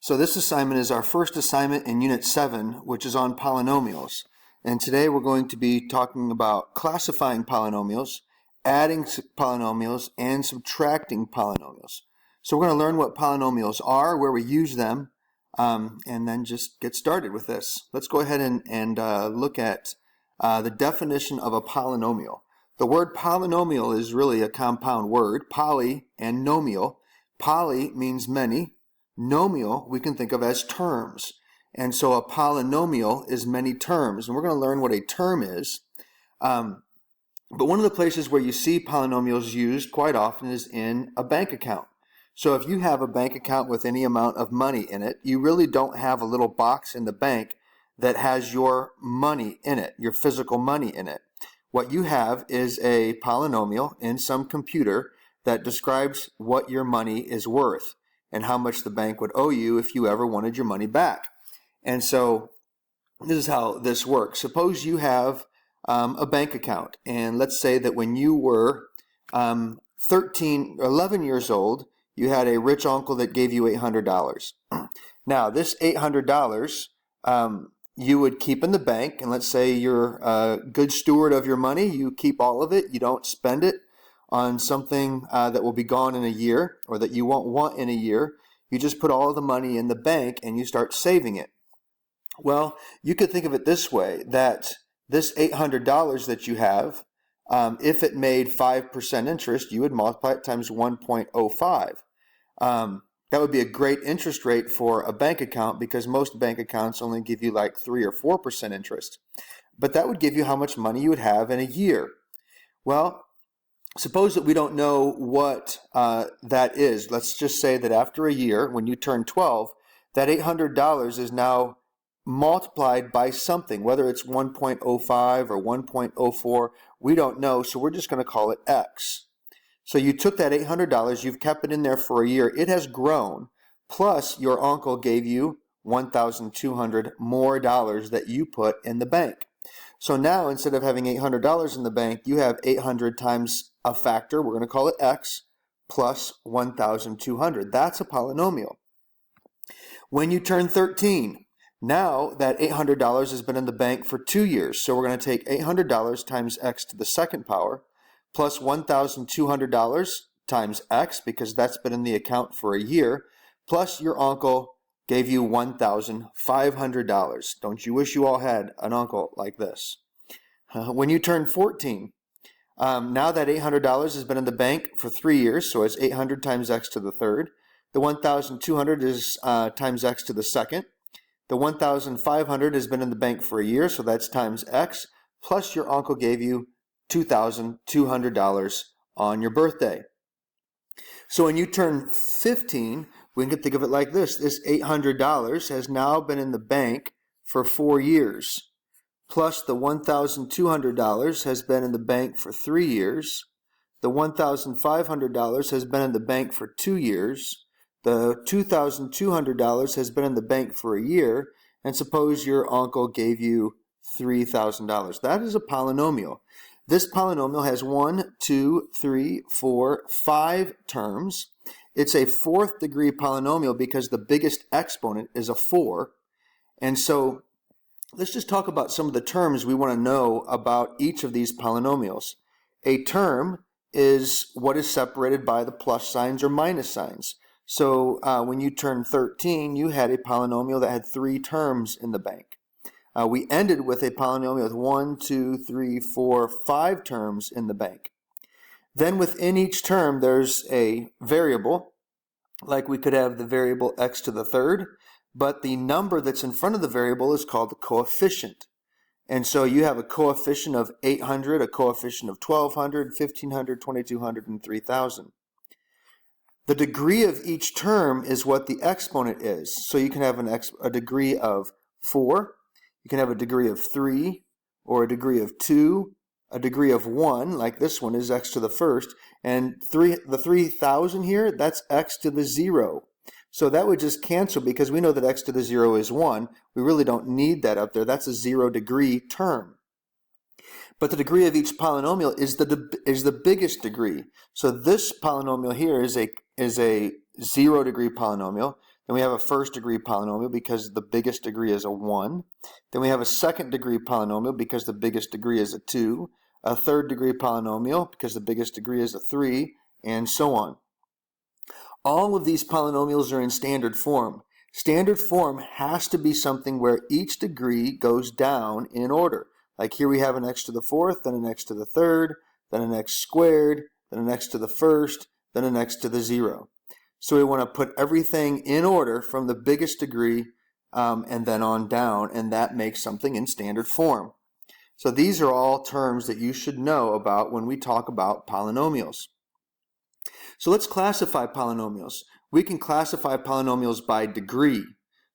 So this assignment is our first assignment in Unit 7, which is on polynomials. And today we're going to be talking about classifying polynomials, adding polynomials, and subtracting polynomials. So we're going to learn what polynomials are, where we use them, and then just get started with this. Let's go ahead and look at the definition of a polynomial. The word polynomial is really a compound word, poly and nomial. Poly means many. Nomial we can think of as terms. And so a polynomial is many terms. And we're going to learn what a term is. But one of the places where you see polynomials used quite often is in a bank account. So if you have a bank account with any amount of money in it, you really don't have a little box in the bank that has your money in it, your physical money in it. What you have is a polynomial in some computer that describes what your money is worth and how much the bank would owe you if you ever wanted your money back. And so this is how this works. Suppose you have a bank account, and let's say that when you were 11 years old, you had a rich uncle that gave you $800. Now, this $800 you would keep in the bank, and let's say you're a good steward of your money. You keep all of it. You don't spend it on something that will be gone in a year or that you won't want in a year. You just put all of the money in the bank and you start saving it. Well, you could think of it this way, that this $800 that you have, if it made 5% interest, you would multiply it times 1.05. That would be a great interest rate for a bank account because most bank accounts only give you like 3 or 4% interest. But that would give you how much money you would have in a year. Well, suppose that we don't know what that is. Let's just say that after a year, when you turn 12, that $800 is now multiplied by something, whether it's 1.05 or 1.04, we don't know, so we're just going to call it X. So you took that $800, you've kept it in there for a year, it has grown, plus your uncle gave you $1,200 more dollars that you put in the bank. So now instead of having $800 in the bank, you have 800 times a factor, we're going to call it X, plus 1,200. That's a polynomial. When you turn 13, now that $800 has been in the bank for 2 years, so we're going to take $800 times X to the second power, plus $1,200 times X, because that's been in the account for a year, plus your uncle gave you $1,500. Don't you wish you all had an uncle like this? When you turn 14, now that $800 has been in the bank for 3 years, so it's 800 times X to the third. The 1,200 is times X to the second. The 1,500 has been in the bank for a year, so that's times X, plus your uncle gave you $2,200 on your birthday. So when you turn 15, we can think of it like this. This $800 has now been in the bank for 4 years, plus the $1,200 has been in the bank for 3 years. The $1,500 has been in the bank for 2 years. The $2,200 has been in the bank for a year, and suppose your uncle gave you $3,000. That is a polynomial. This polynomial has 1, 2, 3, 4, 5 terms. It's a fourth degree polynomial because the biggest exponent is a 4. And so let's just talk about some of the terms we want to know about each of these polynomials. A term is what is separated by the plus signs or minus signs. So when you turned 13, you had a polynomial that had 3 terms in the bank. We ended with a polynomial with 1, 2, 3, 4, 5 terms in the bank. Then within each term, there's a variable, like we could have the variable x to the third, but the number that's in front of the variable is called the coefficient. And so you have a coefficient of 800, a coefficient of 1,200, 1,500, 2,200, and 3,000. The degree of each term is what the exponent is. So you can have a degree of 4, you can have a degree of 3, or a degree of 2, a degree of 1, like this one is x to the first, and the 3,000 here, that's x to the 0. So that would just cancel because we know that x to the 0 is 1. We really don't need that up there. That's a 0 degree term. But the degree of each polynomial is the biggest degree. So this polynomial here is a 0 degree polynomial. Then we have a first degree polynomial because the biggest degree is a 1. Then we have a second degree polynomial because the biggest degree is a 2. A third degree polynomial because the biggest degree is a 3, and so on. All of these polynomials are in standard form. Standard form has to be something where each degree goes down in order. Like here we have an x to the fourth, then an x to the third, then an x squared, then an x to the first, then an x to the 0. So we want to put everything in order from the biggest degree and then on down, and that makes something in standard form. So these are all terms that you should know about when we talk about polynomials. So let's classify polynomials. We can classify polynomials by degree.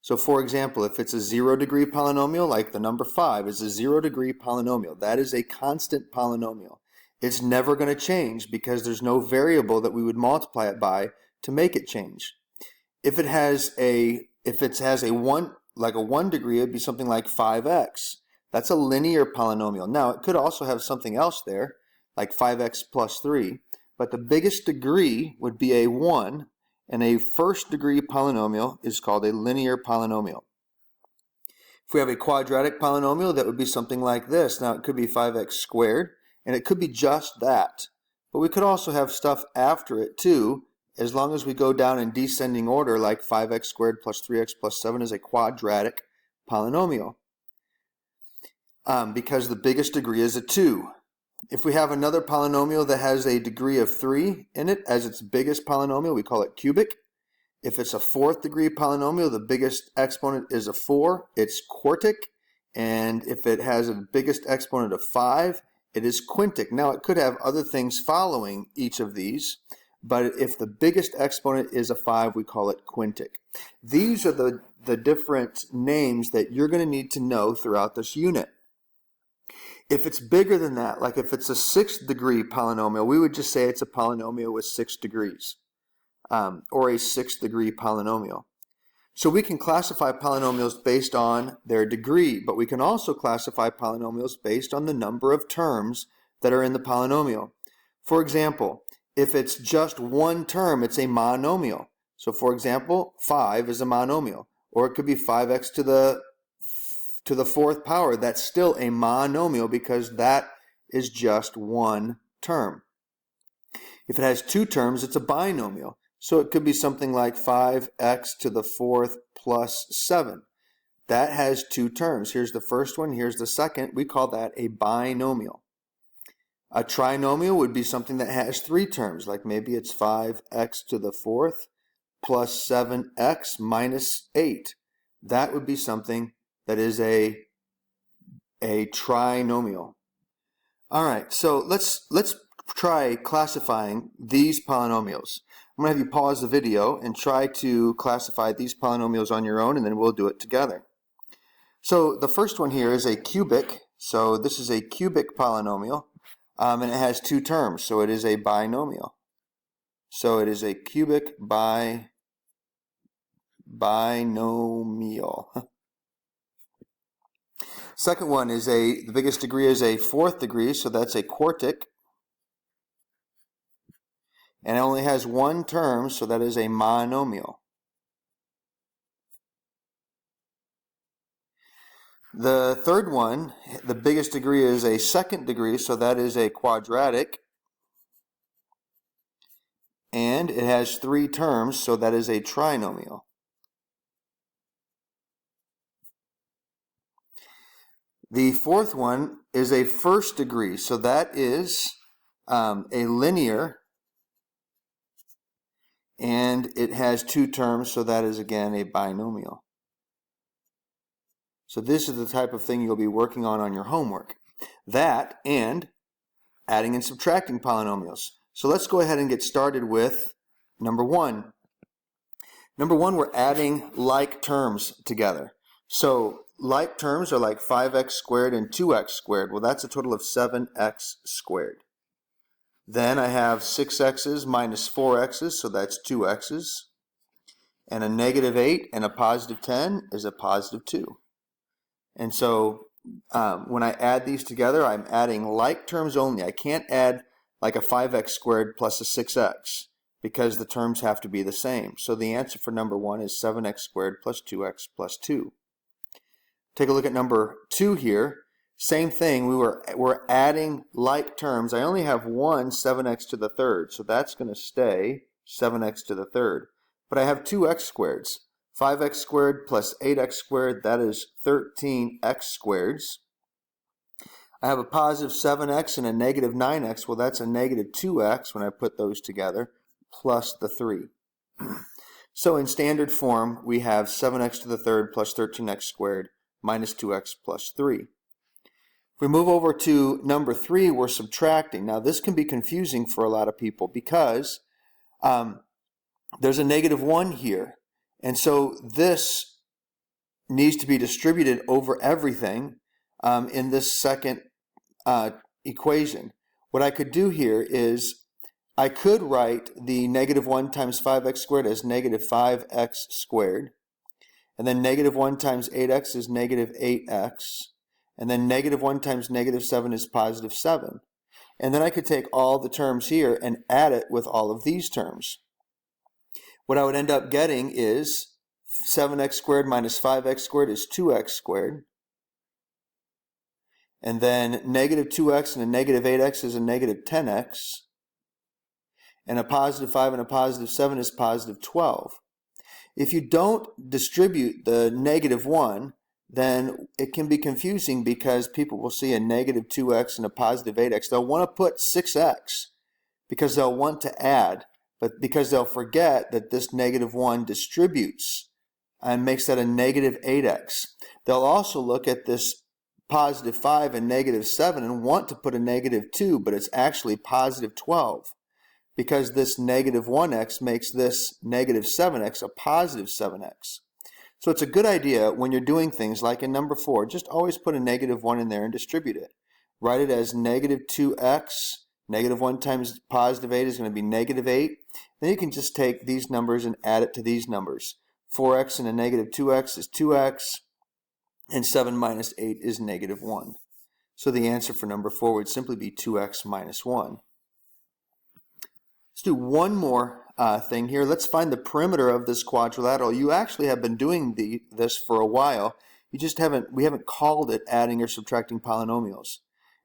So for example, if it's a 0 degree polynomial, like the number 5 is a 0 degree polynomial, that is a constant polynomial. It's never going to change because there's no variable that we would multiply it by to make it change. If it has a 1 degree, it'd be something like 5x. That's a linear polynomial. Now, it could also have something else there, like 5x plus 3, but the biggest degree would be a 1, and a first degree polynomial is called a linear polynomial. If we have a quadratic polynomial, that would be something like this. Now, it could be 5x squared, and it could be just that. But we could also have stuff after it too, as long as we go down in descending order, like 5x squared plus 3x plus 7 is a quadratic polynomial. Because the biggest degree is a 2. If we have another polynomial that has a degree of 3 in it as its biggest polynomial, we call it cubic. If it's a fourth degree polynomial, the biggest exponent is a 4, it's quartic. And if it has a biggest exponent of 5, it is quintic. Now, it could have other things following each of these, but if the biggest exponent is a 5, we call it quintic. These are the different names that you're going to need to know throughout this unit. If it's bigger than that, like if it's a 6th degree polynomial, we would just say it's a polynomial with 6 degrees, or a 6th degree polynomial. So we can classify polynomials based on their degree, but we can also classify polynomials based on the number of terms that are in the polynomial. For example, if it's just one term, it's a monomial. So for example, 5 is a monomial, or it could be 5x to the fourth power. That's still a monomial because that is just one term. If it has 2 terms, it's a binomial. So it could be something like 5x to the fourth plus 7. That has 2 terms. Here's the first one, here's the second. We call that a binomial. A trinomial would be something that has 3 terms, like maybe it's 5x to the fourth plus 7x minus 8. That would be something that is a trinomial. All right, so let's try classifying these polynomials. I'm going to have you pause the video and try to classify these polynomials on your own, and then we'll do it together. So the first one here is a cubic. So this is a cubic polynomial, and it has 2 terms, so it is a binomial. So it is a cubic binomial. Second one is the biggest degree is a 4th degree, so that's a quartic. And it only has 1 term, so that is a monomial. The third one, the biggest degree is a 2nd degree, so that is a quadratic. And it has 3 terms, so that is a trinomial. The fourth one is a 1st degree, so that is a linear. And it has 2 terms, so that is again a binomial. So this is the type of thing you'll be working on your homework. That and adding and subtracting polynomials. So let's go ahead and get started with number 1. Number 1, we're adding like terms together. So like terms are like 5x squared and 2x squared. Well, that's a total of 7x squared. Then I have 6x's minus 4x's, so that's 2x's. And a negative 8 and a positive 10 is a positive 2. And so when I add these together, I'm adding like terms only. I can't add like a 5x squared plus a 6x because the terms have to be the same. So the answer for number 1 is 7x squared plus 2x plus 2. Take a look at number 2 here. Same thing, we're adding like terms. I only have one 7x to the third, so that's going to stay 7x to the third. But I have two x squareds. 5x squared plus 8x squared, that is 13x squareds. I have a positive 7x and a negative 9x. Well, that's a negative 2x when I put those together, plus the 3. So in standard form, we have 7x to the third plus 13x squared minus 2x plus 3. If we move over to number 3, we're subtracting. Now, this can be confusing for a lot of people because there's a negative 1 here. And so this needs to be distributed over everything in this second equation. What I could do here is I could write the negative 1 times 5x squared as negative 5x squared. And then negative 1 times 8x is negative 8x. And then negative 1 times negative 7 is positive 7. And then I could take all the terms here and add it with all of these terms. What I would end up getting is 7x squared minus 5x squared is 2x squared. And then negative 2x and a negative 8x is a negative 10x. And a positive 5 and a positive 7 is positive 12. If you don't distribute the negative 1, then it can be confusing because people will see a negative 2x and a positive 8x. They'll want to put 6x because they'll want to add, but because they'll forget that this negative 1 distributes and makes that a negative 8x. They'll also look at this positive 5 and negative 7 and want to put a negative 2, but it's actually positive 12 because this negative 1x makes this negative 7x a positive 7x. So it's a good idea when you're doing things like in number 4, just always put a negative 1 in there and distribute it. Write it as negative 2x. Negative 1 times positive 8 is going to be negative 8. Then you can just take these numbers and add it to these numbers. 4x and a negative 2x is 2x, and 7 minus 8 is negative 1. So the answer for number 4 would simply be 2x minus 1. Let's do one more thing here. Let's find the perimeter of this quadrilateral. You actually have been doing this for a while. We haven't called it adding or subtracting polynomials.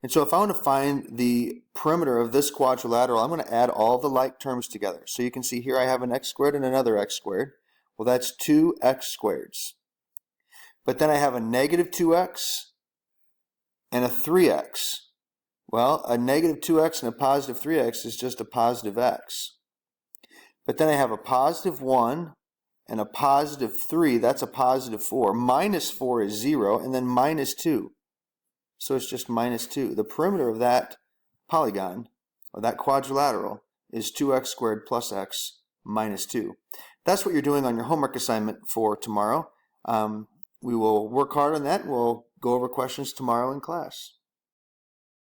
And so if I want to find the perimeter of this quadrilateral, I'm going to add all the like terms together. So you can see here I have an x squared and another x squared. Well, that's 2x squareds. But then I have a negative 2x and a 3x. Well, a negative 2x and a positive 3x is just a positive x. But then I have a positive 1 and a positive 3. That's a positive 4. Minus 4 is 0, and then minus 2. So it's just minus 2. The perimeter of that polygon, or that quadrilateral, is 2x squared plus x minus 2. That's what you're doing on your homework assignment for tomorrow. We will work hard on that. We'll go over questions tomorrow in class.